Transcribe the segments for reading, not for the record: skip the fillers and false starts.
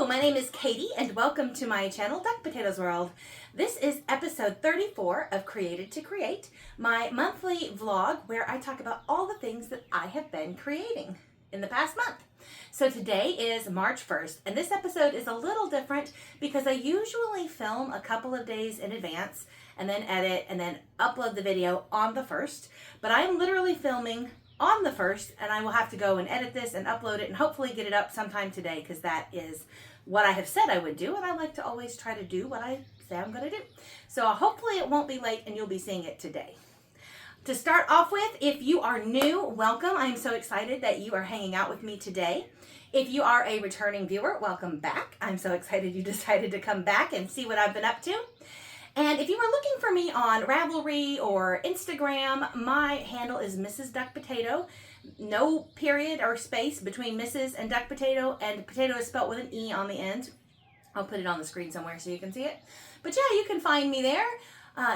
my name is Katie and welcome to my channel, Duckpotatoe's World. This is episode 34 of Created to Create, my monthly vlog where I talk about all the things that I have been creating in the past month. So today is March 1st and this episode is a little different because I usually film a couple of days in advance and then edit and then upload the video on the 1st, but I'm literally filming on the 1st, and I will have to go and edit this and upload it and hopefully get it up sometime today because that is what I have said I would do, and I like to always try to do what I say I'm going to do. So hopefully it won't be late and you'll be seeing it today. To start off with, if you are new, welcome. I'm so excited that you are hanging out with me today. If you are a returning viewer, welcome back. I'm so excited you decided to come back and see what I've been up to. And if you were looking for me on Ravelry or Instagram, my handle is MrsDuckpotatoe. No period or space between Mrs. and Duckpotato, and potato is spelled with an E on the end. I'll put it on the screen somewhere so you can see it. But yeah, you can find me there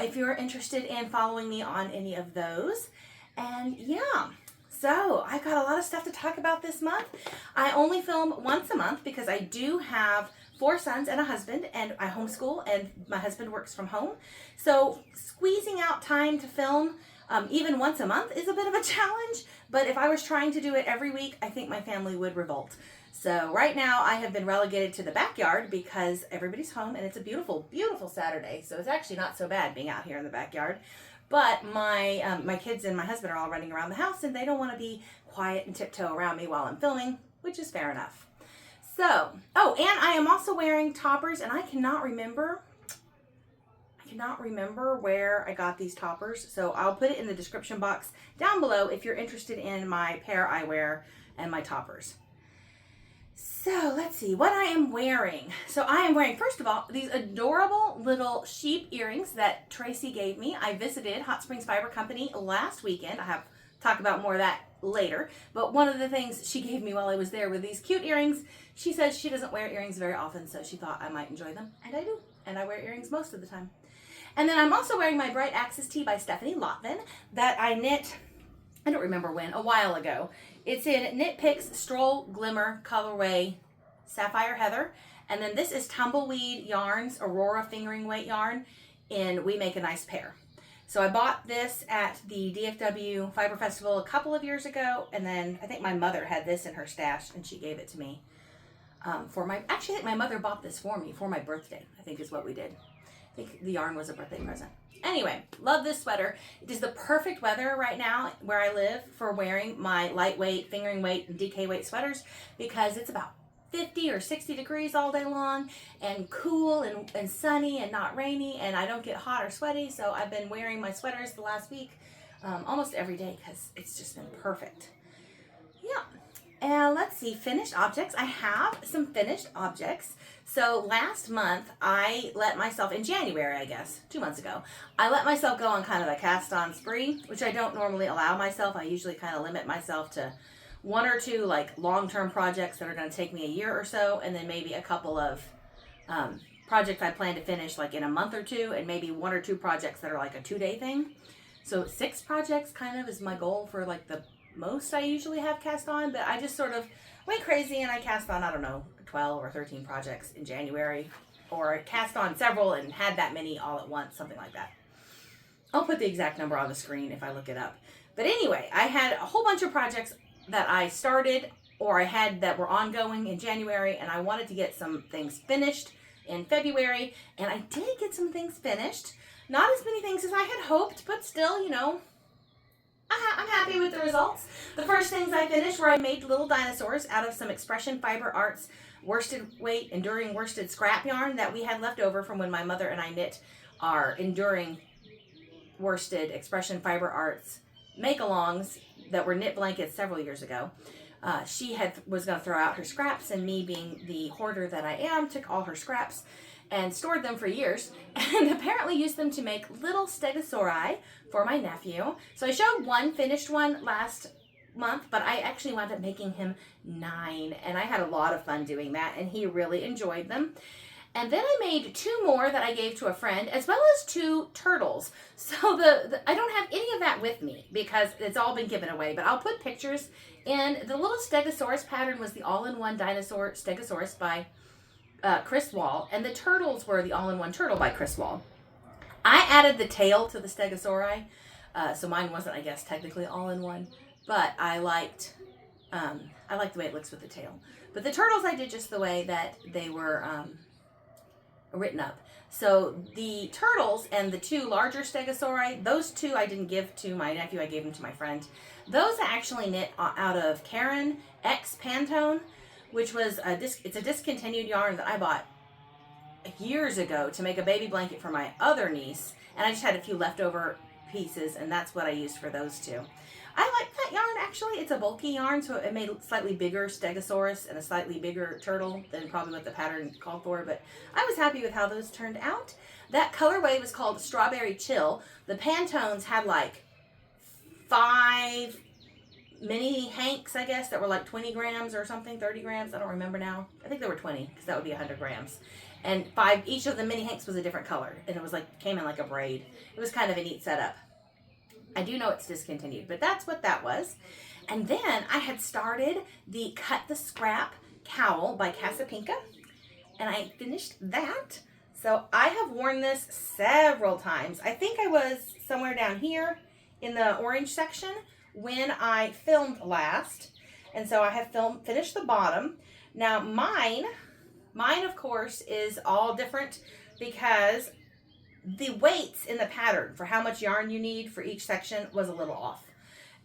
if you're interested in following me on any of those. And yeah, so I got a lot of stuff to talk about this month. I only film once a month because I do have 4 sons and a husband, and I homeschool, and my husband works from home. So squeezing out time to film even once a month is a bit of a challenge, but if I was trying to do it every week, I think my family would revolt. So right now I have been relegated to the backyard because everybody's home, and it's a beautiful, beautiful Saturday. So it's actually not so bad being out here in the backyard. But my kids and my husband are all running around the house, and they don't want to be quiet and tiptoe around me while I'm filming, which is fair enough. So, oh, and I am also wearing toppers, and I cannot remember where I got these toppers. So I'll put it in the description box down below if you're interested in my pair eyewear and my toppers. So let's see what I am wearing. So I am wearing, first of all, these adorable little sheep earrings that Tracy gave me. I visited Hot Springs Fiber Company last weekend. I have talk about more of that later, but one of the things she gave me while I was there were these cute earrings. She says she doesn't wear earrings very often, so she thought I might enjoy them, and I do, and I wear earrings most of the time. And then I'm also wearing my Bright Axis tee by Stephanie Lotvin that I knit, I don't remember when, a while ago. It's in Knit Picks Stroll Glimmer colorway Sapphire Heather, and then this is Tumbleweed Yarns Aurora Fingering Weight yarn in We Make a Nice Pair. So I bought this at the DFW Fiber Festival a couple of years ago, and then I think my mother had this in her stash, and she gave it to me actually I think my mother bought this for me for my birthday, I think is what we did. I think the yarn was a birthday present. Anyway, love this sweater. It is the perfect weather right now where I live for wearing my lightweight, fingering weight, and DK weight sweaters because it's about 50 or 60 degrees all day long and cool and sunny and not rainy, and I don't get hot or sweaty, so I've been wearing my sweaters the last week almost every day because it's just been perfect. Yeah, and let's see, finished objects. I have some finished objects. So last month I let myself, in January I guess, 2 months ago, I let myself go on kind of a cast on spree, which I don't normally allow myself. I usually kind of limit myself to 1 or 2 like long-term projects that are going to take me a year or so, and then maybe a couple of projects I plan to finish like in a month or 2, and maybe 1 or 2 projects that are like a 2-day thing. So 6 projects kind of is my goal for like the most I usually have cast on, but I just sort of went crazy and I cast on, I don't know, 12 or 13 projects in January, or cast on several and had that many all at once, something like that. I'll put the exact number on the screen if I look it up. But anyway, I had a whole bunch of projects that I started or I had that were ongoing in January, and I wanted to get some things finished in February, and I did get some things finished. Not as many things as I had hoped, but still, you know, I'm happy with the results. The first things I finished were I made little dinosaurs out of some Expression Fiber Arts worsted weight, enduring worsted scrap yarn that we had left over from when my mother and I knit our enduring worsted Expression Fiber Arts make-alongs that were knit blankets several years ago. She was going to throw out her scraps, and me being the hoarder that I am, took all her scraps and stored them for years, and apparently used them to make little stegosauri for my nephew. So I showed one finished one last month, but I actually wound up making him 9, and I had a lot of fun doing that, and he really enjoyed them. And then I made 2 more that I gave to a friend, as well as 2 turtles. So I don't have any of that with me because it's all been given away, but I'll put pictures. And the little Stegosaurus pattern was the all-in-one dinosaur Stegosaurus by Chris Wall, and the turtles were the All-in-One Turtle by Chris Wall. I added the tail to the Stegosauri, so mine wasn't, I guess, technically all-in-one, but I liked the way it looks with the tail. But the turtles I did just the way that they were written up. So the turtles and the two larger Stegosauri, those two I didn't give to my nephew, I gave them to my friend. Those I actually knit out of Karen X Pantone, which was it's a discontinued yarn that I bought years ago to make a baby blanket for my other niece, and I just had a few leftover pieces, and that's what I used for those two. I like that yarn, actually. It's a bulky yarn, so it made a slightly bigger Stegosaurus and a slightly bigger turtle than probably what the pattern called for, but I was happy with how those turned out. That colorway was called Strawberry Chill. The Pantones had like 5 mini hanks, I guess, that were like 20 grams or something, 30 grams. I don't remember now. I think there were 20, because that would be 100 grams. And 5, each of the mini hanks was a different color, and it was like, came in like a braid. It was kind of a neat setup. I do know it's discontinued, but that's what that was. And then I had started the Cut the Scrap cowl by Casapinka, and I finished that. So I have worn this several times. I think I was somewhere down here in the orange section when I filmed last. And so I have finished the bottom. Now mine of course is all different because the weights in the pattern for how much yarn you need for each section was a little off.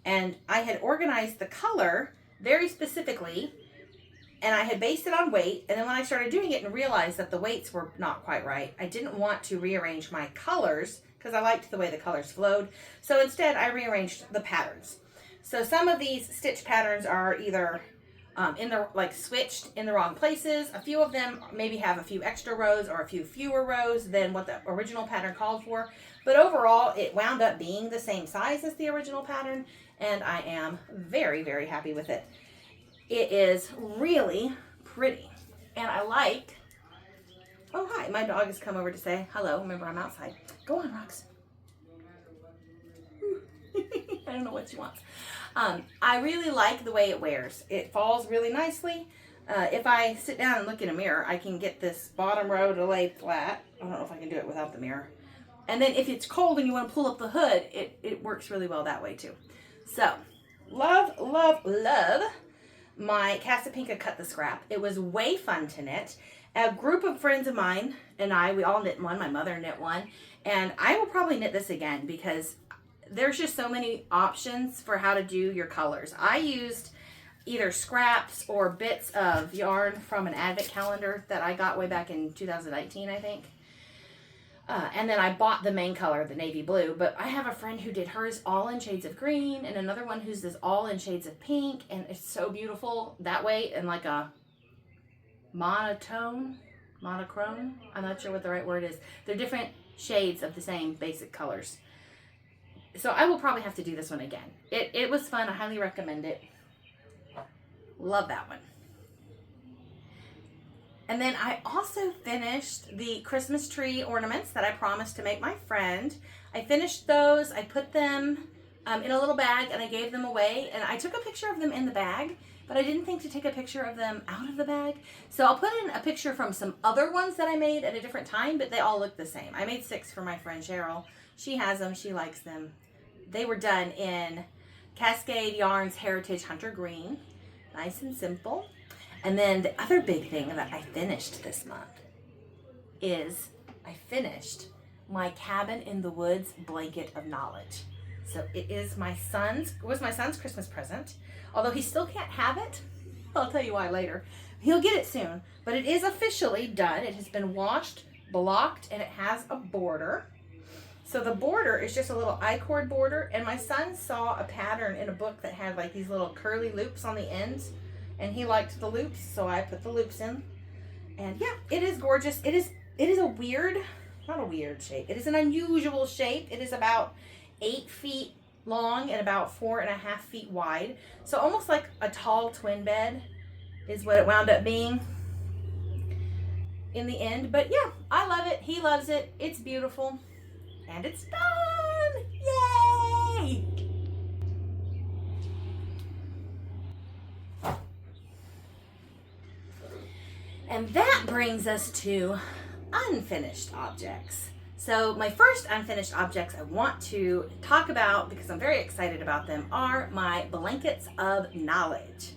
And I had organized the color very specifically, and I had based it on weight. And then when I started doing it and realized that the weights were not quite right, I didn't want to rearrange my colors because I liked the way the colors flowed. So instead I rearranged the patterns. So some of these stitch patterns are either switched in the wrong places. A few of them maybe have a few extra rows or a few fewer rows than what the original pattern called for. But overall, it wound up being the same size as the original pattern, and I am very, very happy with it. It is really pretty, and I like... Oh, hi. My dog has come over to say hello. Remember, I'm outside. Go on, Rox. I don't know what she wants. I really like the way it wears. It falls really nicely. If I sit down and look in a mirror, I can get this bottom row to lay flat. I don't know if I can do it without the mirror. And then if it's cold and you want to pull up the hood, it works really well that way too. So, love, love, love my Casapinka Cut the Scrap. It was way fun to knit. A group of friends of mine and we all knit one. My mother knit one. And I will probably knit this again because there's just so many options for how to do your colors. I used either scraps or bits of yarn from an advent calendar that I got way back in 2019, I think. And then I bought the main color, the navy blue, but I have a friend who did hers all in shades of green and another one who's this all in shades of pink, and it's so beautiful that way, and like a monochrome, I'm not sure what the right word is. They're different shades of the same basic colors. So I will probably have to do this one again. It was fun. I highly recommend it. Love that one. And then I also finished the Christmas tree ornaments that I promised to make my friend. I finished those. I put them in a little bag and I gave them away. And I took a picture of them in the bag, but I didn't think to take a picture of them out of the bag. So I'll put in a picture from some other ones that I made at a different time, but they all look the same. I made 6 for my friend Cheryl. She has them. She likes them. They were done in Cascade Yarns Heritage Hunter Green. Nice and simple. And then the other big thing that I finished this month is I finished my Cabin in the Woods Blanket of Knowledge. So it was my son's Christmas present. Although he still can't have it. I'll tell you why later. He'll get it soon. But it is officially done. It has been washed, blocked, and it has a border. So the border is just a little I-cord border, and my son saw a pattern in a book that had like these little curly loops on the ends, and he liked the loops, so I put the loops in. And yeah, it is gorgeous. It is a weird, not a weird shape. It is an unusual shape. It is about 8 feet long and about 4.5 feet wide. So almost like a tall twin bed is what it wound up being in the end. But yeah, I love it. He loves it. It's beautiful. And it's done! Yay! And that brings us to unfinished objects. So my first unfinished objects I want to talk about, because I'm very excited about them, are my blankets of knowledge.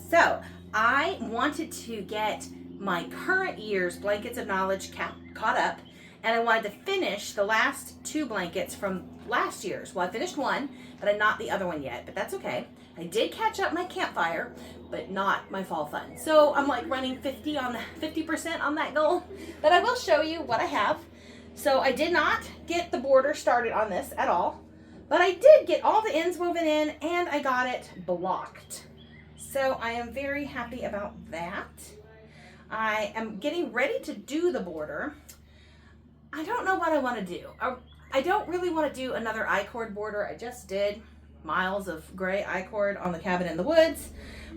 So I wanted to get my current year's blankets of knowledge caught up, and I wanted to finish the last 2 blankets from last year's. Well, I finished one, but I'm not the other one yet, but that's okay. I did catch up my campfire, but not my fall fun. So I'm like running 50% on that goal, but I will show you what I have. So I did not get the border started on this at all, but I did get all the ends woven in, and I got it blocked. So I am very happy about that. I am getting ready to do the border. I don't know what I want to do. I don't really want to do another I-cord border. I just did miles of gray I-cord on the cabin in the woods.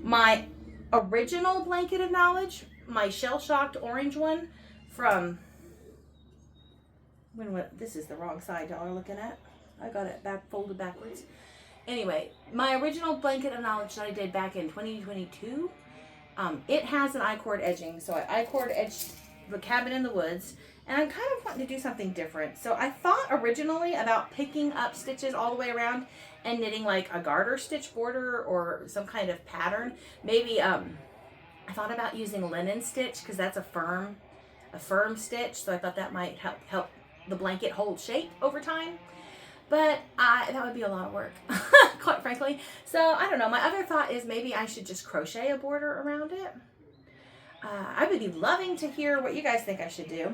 My original blanket of knowledge, my shell-shocked orange one from, this is the wrong side y'all are looking at. I got it folded backwards. Anyway, my original blanket of knowledge that I did back in 2022, it has an I-cord edging. So I I-cord edged the cabin in the woods, and I'm kind of wanting to do something different. So I thought originally about picking up stitches all the way around and knitting like a garter stitch border or some kind of pattern. Maybe I thought about using linen stitch, because that's a firm stitch. So I thought that might help the blanket hold shape over time. But that would be a lot of work, quite frankly. So I don't know. My other thought is maybe I should just crochet a border around it. I would be loving to hear what you guys think I should do.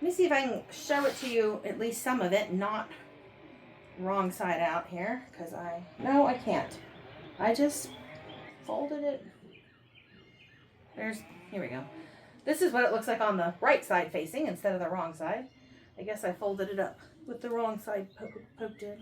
Let me see if I can show it to you, at least some of it, not wrong side out here, because no, I can't. I just folded it. Here we go. This is what it looks like on the right side facing instead of the wrong side. I guess I folded it up with the wrong side poked in.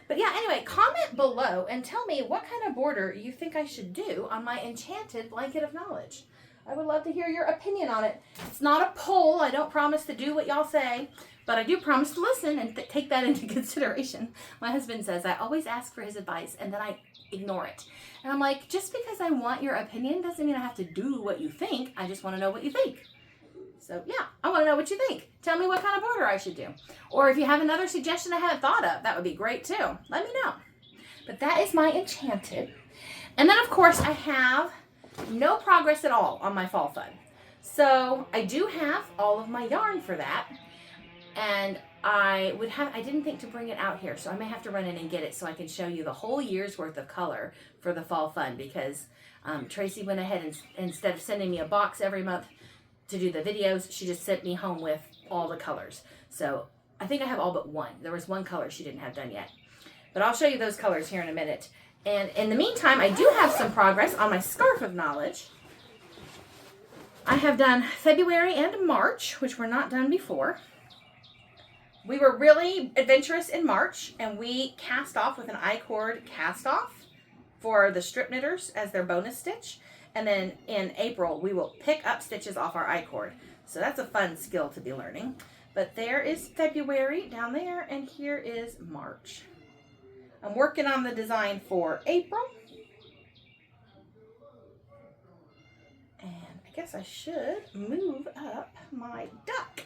But yeah, anyway, comment below and tell me what kind of border you think I should do on my enchanted blanket of knowledge. I would love to hear your opinion on it. It's not a poll. I don't promise to do what y'all say, but I do promise to listen and take that into consideration. My husband says I always ask for his advice and then I ignore it. And I'm like, just because I want your opinion doesn't mean I have to do what you think. I just want to know what you think. So yeah, I want to know what you think. Tell me what kind of border I should do. Or if you have another suggestion I haven't thought of, that would be great too. Let me know. But that is my enchanted. And then of course I have no progress at all on my fall fun. So I do have all of my yarn for that. And I didn't think to bring it out here, so I may have to run in and get it so I can show you the whole year's worth of color for the fall fun, because Tracy went ahead and instead of sending me a box every month to do the videos, she just sent me home with all the colors. So I think I have all but one. There was one color she didn't have done yet. But I'll show you those colors here in a minute. And in the meantime, I do have some progress on my scarf of knowledge. I have done February and March, which were not done before. We were really adventurous in March, and we cast off with an I-cord cast off for the strip knitters as their bonus stitch. And then in April, we will pick up stitches off our I-cord. So that's a fun skill to be learning. But there is February down there, and here is March. I'm working on the design for April. And I guess I should move up my duck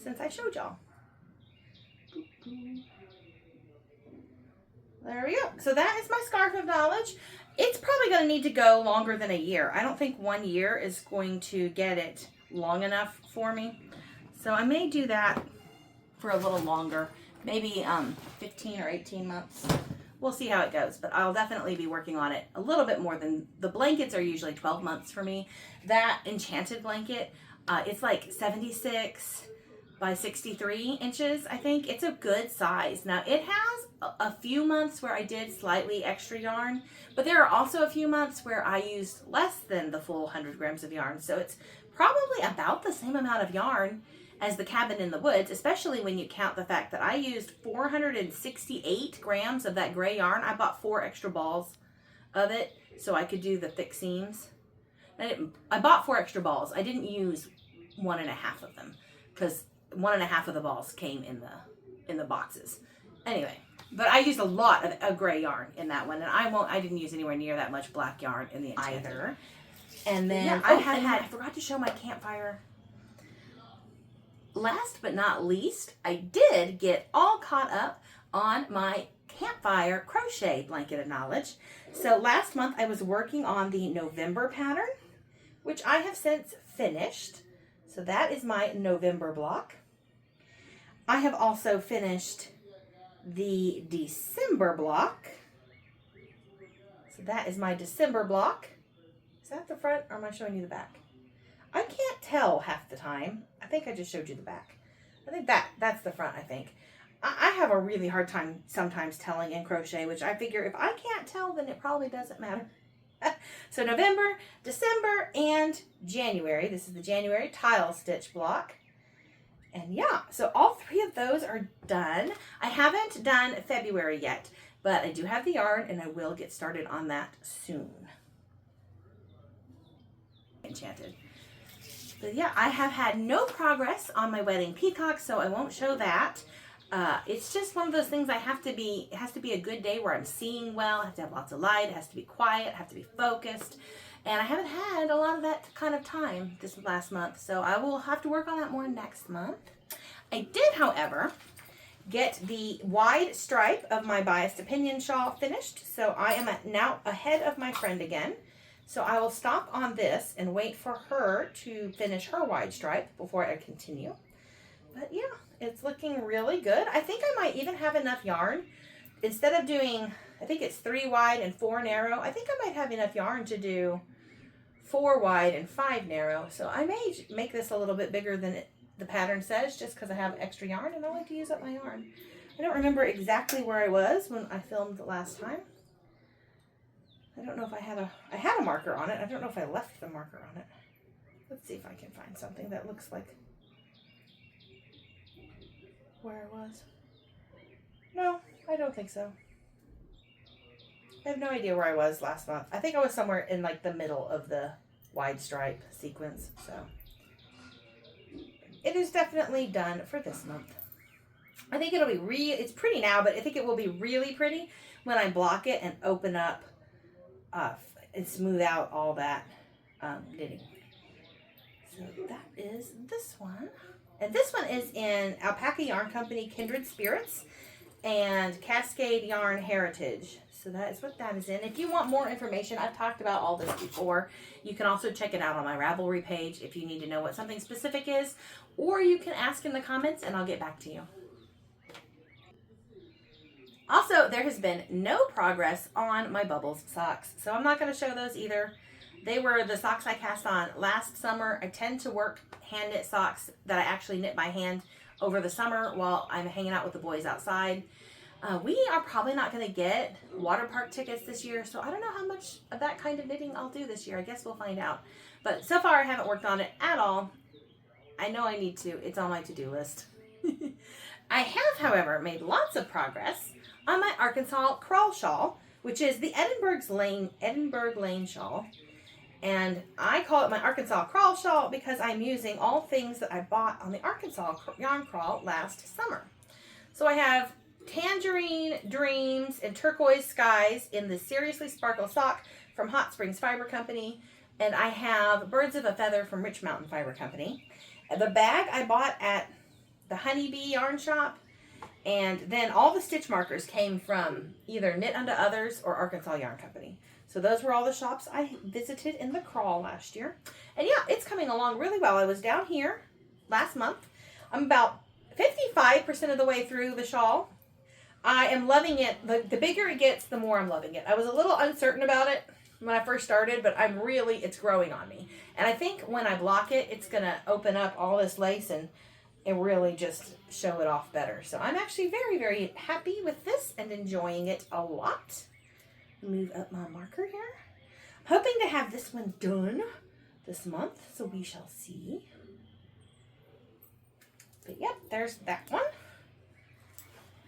since I showed y'all. There we go. So that is my scarf of knowledge. It's probably going to need to go longer than a year. I don't think 1 year is going to get it long enough for me. So I may do that for a little longer, maybe 15 or 18 months. We'll see how it goes, but I'll definitely be working on it a little bit more than the blankets are usually 12 months for me. That enchanted blanket, it's like 76 by 63 inches, I think. It's a good size. Now, it has a few months where I did slightly extra yarn, but there are also a few months where I used less than the full 100 grams of yarn. So it's probably about the same amount of yarn as the cabin in the woods, especially when you count the fact that I used 468 grams of that gray yarn. I bought 4 extra balls of it so I could do the thick seams. I bought 4 extra balls. I didn't use 1.5 of them because 1.5 of the balls came in the boxes. Anyway, but I used a lot of gray yarn in that one, and I didn't use anywhere near that much black yarn in the either. And then Yeah, I forgot to show my campfire. Last but not least, I did get all caught up on my campfire crochet blanket of knowledge. So last month I was working on the November pattern, which I have since finished. So that is my November block. I have also finished the December block. So that is my December block. Is that the front or am I showing you the back? I can't tell half the time. I think I just showed you the back. I think that's the front, I think. I have a really hard time sometimes telling in crochet, which I figure if I can't tell, then it probably doesn't matter. So November, December, and January. This is the January tile stitch block. And yeah, so all three of those are done. I haven't done February yet, but I do have the yarn and I will get started on that soon. Enchanted. But yeah, I have had no progress on my wedding peacock, so I won't show that. It's just one of those things it has to be a good day where I'm seeing well, I have to have lots of light, it has to be quiet, I have to be focused. And I haven't had a lot of that kind of time this last month, so I will have to work on that more next month. I did, however, get the wide stripe of my biased opinion shawl finished, so I am now ahead of my friend again. So I will stop on this and wait for her to finish her wide stripe before I continue. But yeah, it's looking really good. I think I might even have enough yarn. Instead of doing, I think it's 3 wide and 4 narrow, I think I might have enough yarn to do 4 wide and 5 narrow. So I may make this a little bit bigger than the pattern says, just because I have extra yarn and I like to use up my yarn. I don't remember exactly where I was when I filmed the last time. I don't know if I had a marker on it. I don't know if I left the marker on it. Let's see if I can find something that looks like where I was. No, I don't think so. I have no idea where I was last month. I think I was somewhere in like the middle of the wide stripe sequence. So it is definitely done for this month. I think it'll be it's pretty now, but I think it will be really pretty when I block it and open up and smooth out all that knitting. So that is this one. And this one is in Alpaca Yarn Company Kindred Spirits and Cascade Yarn Heritage. So that is what that is in. If you want more information, I've talked about all this before. You can also check it out on my Ravelry page if you need to know what something specific is, or you can ask in the comments and I'll get back to you. Also, there has been no progress on my Bubbles socks, so I'm not going to show those either. They were the socks I cast on last summer. I tend to work hand knit socks that I actually knit by hand over the summer while I'm hanging out with the boys outside. We are probably not going to get water park tickets this year, so I don't know how much of that kind of knitting I'll do this year. I guess we'll find out. But so far I haven't worked on it at all. I know I need to. It's on my to-do list. I have, however, made lots of progress on my Arkansas crawl shawl, which is the Edinburgh Lane shawl. And I call it my Arkansas crawl shawl because I'm using all things that I bought on the Arkansas yarn crawl last summer. So I have Tangerine Dreams and Turquoise Skies in the Seriously Sparkle sock from Hot Springs Fiber Company. And I have Birds of a Feather from Rich Mountain Fiber Company. The bag I bought at the Honeybee Yarn Shop. And then all the stitch markers came from either Knit Unto Others or Arkansas Yarn Company. So those were all the shops I visited in the crawl last year. And yeah, it's coming along really well. I was down here last month. I'm about 55% of the way through the shawl. I am loving it. The bigger it gets, the more I'm loving it. I was a little uncertain about it when I first started, but it's growing on me. And I think when I block it, it's going to open up all this lace and really just show it off better. So I'm actually very, very happy with this and enjoying it a lot. Move up my marker here. Hoping to have this one done this month, so we shall see. But yep, there's that one.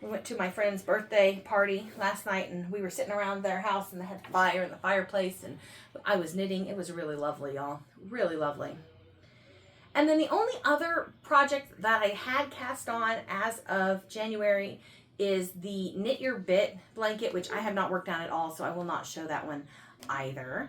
We went to my friend's birthday party last night and we were sitting around their house and they had fire in the fireplace and I was knitting. It was really lovely, y'all. Really lovely. And then the only other project that I had cast on as of January is the Knit Your Bit blanket, which I have not worked on at all, so I will not show that one either.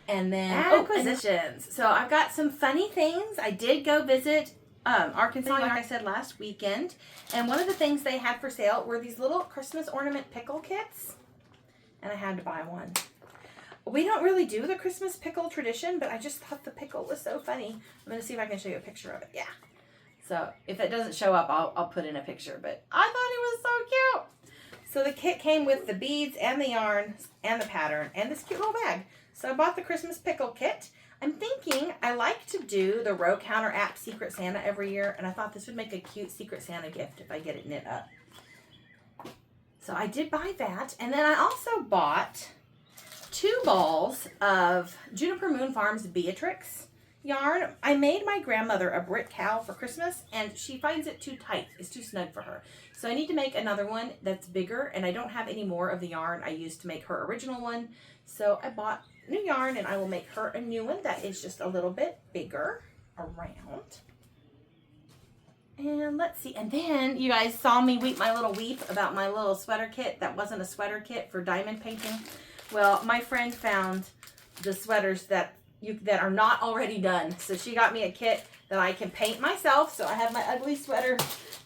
And then acquisitions. So I've got some funny things. I did go visit Arkansas, like I said, last weekend. And one of the things they had for sale were these little Christmas ornament pickle kits. And I had to buy one. We don't really do the Christmas pickle tradition, but I just thought the pickle was so funny. I'm going to see if I can show you a picture of it. Yeah. So if it doesn't show up, I'll put in a picture. But I thought it was so cute. So the kit came with the beads and the yarn and the pattern and this cute little bag. So I bought the Christmas pickle kit. I'm thinking I like to do the Row Counter app Secret Santa every year, and I thought this would make a cute Secret Santa gift if I get it knit up. So I did buy that, and then I also bought 2 balls of Juniper Moon Farms Beatrix yarn. I made my grandmother a brick cow for Christmas, and she finds it too tight. It's too snug for her. So I need to make another one that's bigger, and I don't have any more of the yarn I used to make her original one. So I bought new yarn, and I will make her a new one that is just a little bit bigger around. And let's see. And then you guys saw me weep my little weep about my little sweater kit that wasn't a sweater kit for diamond painting. Well, my friend found the sweaters that are not already done. So she got me a kit that I can paint myself. So I have my ugly sweater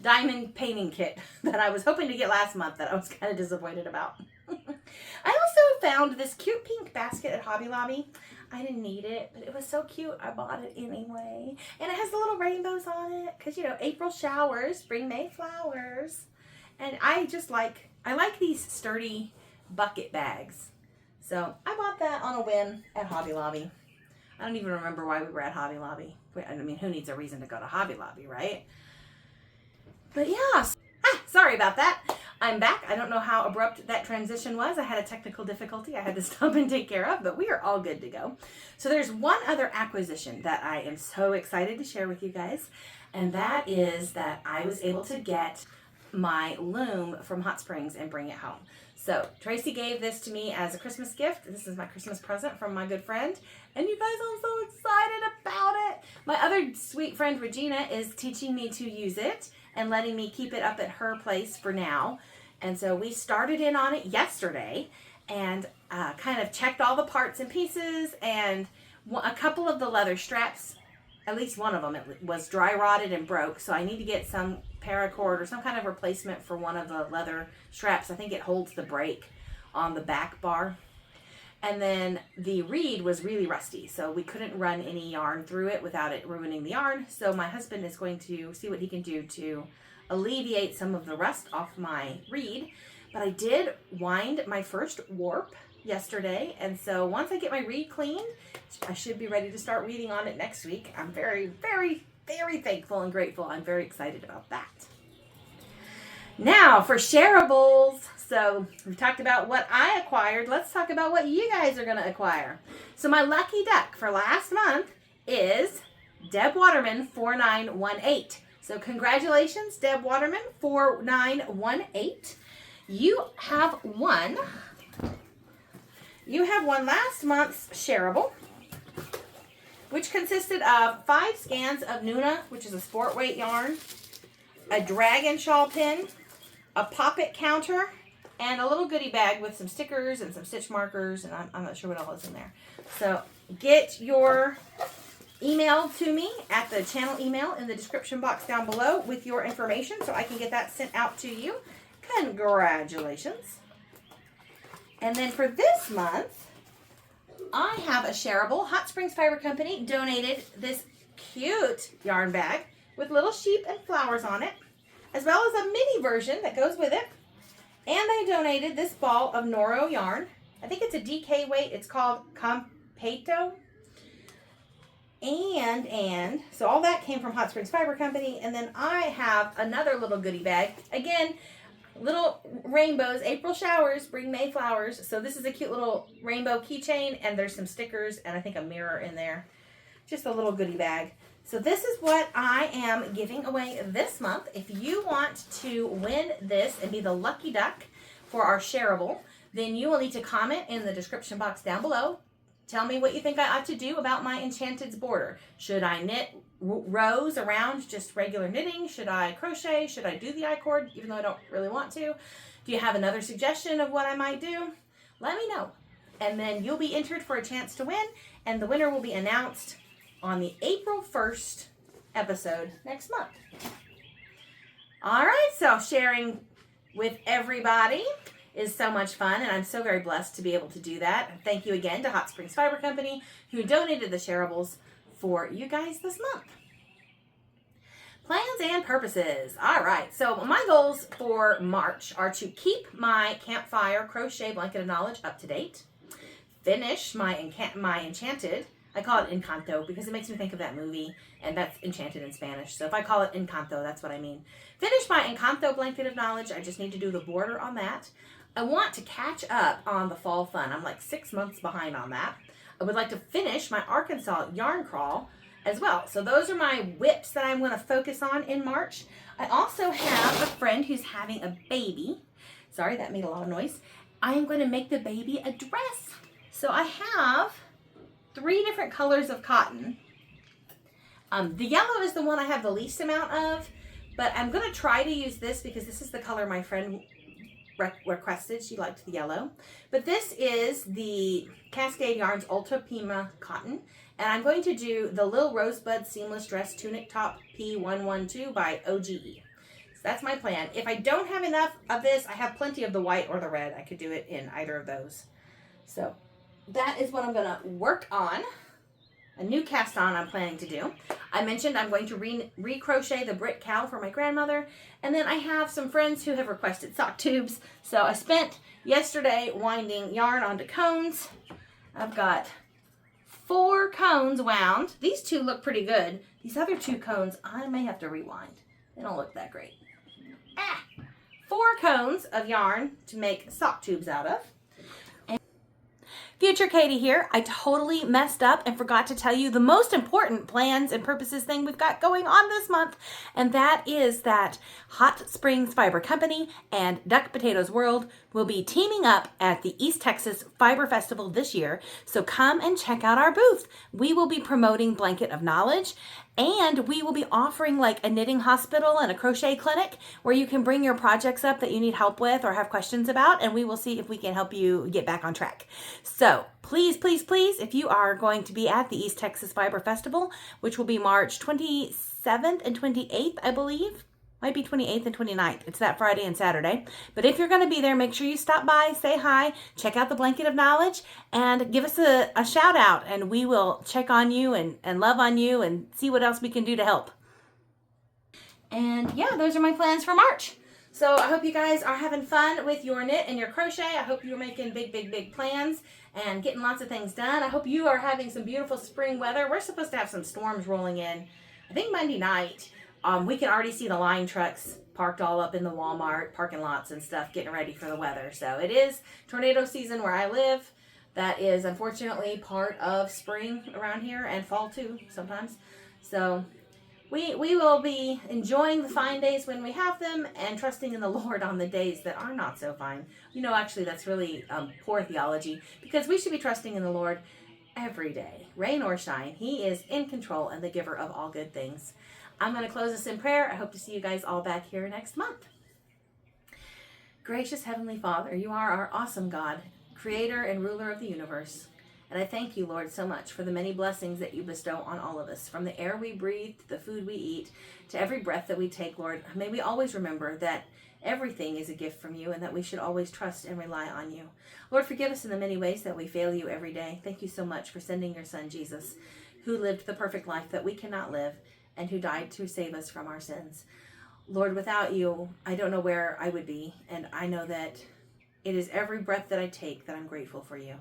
diamond painting kit that I was hoping to get last month that I was kind of disappointed about. I also found this cute pink basket at Hobby Lobby. I didn't need it, but it was so cute. I bought it anyway. And it has the little rainbows on it because, you know, April showers bring May flowers. And I like these sturdy bucket bags. So I bought that on a whim at Hobby Lobby. I don't even remember why we were at Hobby Lobby. I mean, who needs a reason to go to Hobby Lobby, right? But yeah, sorry about that. I'm back. I don't know how abrupt that transition was. I had a technical difficulty I had to stop and take care of, but we are all good to go. So there's one other acquisition that I am so excited to share with you guys, and that is that I was able to get my loom from Hot Springs and bring it home. So Tracy gave this to me as a Christmas gift. This is my Christmas present from my good friend. And you guys, I'm so excited about it. My other sweet friend Regina is teaching me to use it and letting me keep it up at her place for now. And so we started in on it yesterday and kind of checked all the parts and pieces, and a couple of the leather straps, at least one of them, it was dry rotted and broke. So I need to get some paracord or some kind of replacement for one of the leather straps. I think it holds the brake on the back bar. And then the reed was really rusty, so we couldn't run any yarn through it without it ruining the yarn. So my husband is going to see what he can do to alleviate some of the rust off my reed. But I did wind my first warp yesterday, and so once I get my reed cleaned, I should be ready to start weaving on it next week. I'm very, very, very thankful and grateful. I'm very excited about that. Now for shareables. So we've talked about what I acquired. Let's talk about what you guys are going to acquire. So my lucky duck for last month is Deb Waterman 4918. So congratulations, Deb Waterman 4918. You have won last month's shareable, which consisted of 5 scans of Nuna, which is a sport weight yarn, a dragon shawl pin, a poppet counter, and a little goodie bag with some stickers and some stitch markers, and I'm not sure what all is in there. So get your email to me at the channel email in the description box down below with your information so I can get that sent out to you. Congratulations. And then for this month, I have a shareable. Hot Springs Fiber Company donated this cute yarn bag with little sheep and flowers on it, as well as a mini version that goes with it. And they donated this ball of Noro yarn. I think it's a DK weight. It's called Duckpotatoe. And so all that came from Hot Springs Fiber Company. And then I have another little goodie bag. Again, little rainbows. April showers bring May flowers. So this is a cute little rainbow keychain. And there's some stickers and I think a mirror in there. Just a little goodie bag. So this is what I am giving away this month. If you want to win this and be the lucky duck for our shareable, then you will need to comment in the description box down below. Tell me what you think I ought to do about my Enchanted's border. Should I knit rows around just regular knitting? Should I crochet? Should I do the I-cord, even though I don't really want to? Do you have another suggestion of what I might do? Let me know. and then you'll be entered for a chance to win, and the winner will be announced on the April 1st episode next month. All right, so sharing with everybody is so much fun, and I'm so very blessed to be able to do that. Thank you again to Hot Springs Fiber Company, who donated the Shareables for you guys this month. Plans and purposes. All right, so my goals for March are to keep my campfire crochet blanket of knowledge up to date, finish my enchanted, I call it Encanto because it makes me think of that movie, and that's enchanted in Spanish. So if I call it Encanto, that's what I mean. Finish my Encanto blanket of knowledge. I just need to do the border on that. I want to catch up on the fall fun. I'm like 6 months behind on that. I would like to finish my Arkansas yarn crawl as well. So those are my WIPs that I'm going to focus on in March. I also have a friend who's having a baby. Sorry, that made a lot of noise. I am going to make the baby a dress. So I have 3 different colors of cotton. The yellow is the one I have the least amount of, but I'm going to try to use this because this is the color my friend requested. She liked the yellow. But this is the Cascade Yarns Ultra Pima cotton, and I'm going to do the Lil Rosebud Seamless Dress Tunic Top P112 by OGE. So that's my plan. If I don't have enough of this, I have plenty of the white or the red. I could do it in either of those. So that is what I'm going to work on. A new cast on I'm planning to do. I mentioned I'm going to re-crochet the Brit cowl for my grandmother. And then I have some friends who have requested sock tubes. So I spent yesterday winding yarn onto cones. I've got 4 cones wound. These 2 look pretty good. These other 2 cones, I may have to rewind. They don't look that great. 4 cones of yarn to make sock tubes out of. Future Katie here. I totally messed up and forgot to tell you the most important plans and purposes thing we've got going on this month, and that is that Hot Springs Fiber Company and Duckpotatoe's World will be teaming up at the East Texas Fiber Festival this year, so come and check out our booth. We will be promoting Blanket of Knowledge, and we will be offering like a knitting hospital and a crochet clinic where you can bring your projects up that you need help with or have questions about, and we will see if we can help you get back on track. So please, please, please, if you are going to be at the East Texas Fiber Festival, which will be March 27th and 28th, I believe. Might be 28th and 29th. It's that Friday and Saturday. But if you're going to be there, make sure you stop by, say hi, check out the Blanket of Knowledge, and give us a shout out, and we will check on you and love on you and see what else we can do to help. And yeah, those are my plans for March. So I hope you guys are having fun with your knit and your crochet. I hope you're making big, big, big plans and getting lots of things done. I hope you are having some beautiful spring weather. We're supposed to have some storms rolling in, I think Monday night. We can already see the line trucks parked all up in the Walmart parking lots and stuff getting ready for the weather. So it is tornado season where I live. That is unfortunately part of spring around here, and fall too sometimes. So we will be enjoying the fine days when we have them and trusting in the Lord on the days that are not so fine. You know, actually that's really poor theology, because we should be trusting in the Lord every day, rain or shine. He is in control and the giver of all good things. I'm going to close this in prayer. I hope to see you guys all back here next month. Gracious Heavenly Father, you are our awesome God, creator and ruler of the universe. And I thank you, Lord, so much for the many blessings that you bestow on all of us, from the air we breathe, to the food we eat, to every breath that we take, Lord. May we always remember that everything is a gift from you and that we should always trust and rely on you. Lord, forgive us in the many ways that we fail you every day. Thank you so much for sending your son, Jesus, who lived the perfect life that we cannot live, and who died to save us from our sins. Lord, without you, I don't know where I would be, and I know that it is every breath that I take that I'm grateful for you.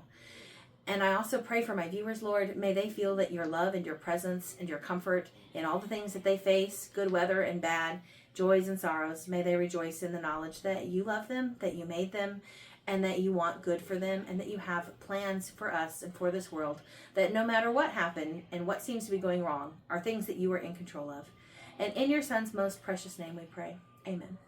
And I also pray for my viewers, Lord. May they feel that your love and your presence and your comfort in all the things that they face, good weather and bad, joys and sorrows. May they rejoice in the knowledge that you love them, that you made them, and that you want good for them, and that you have plans for us and for this world, that no matter what happened and what seems to be going wrong are things that you are in control of. And in your son's most precious name we pray. Amen.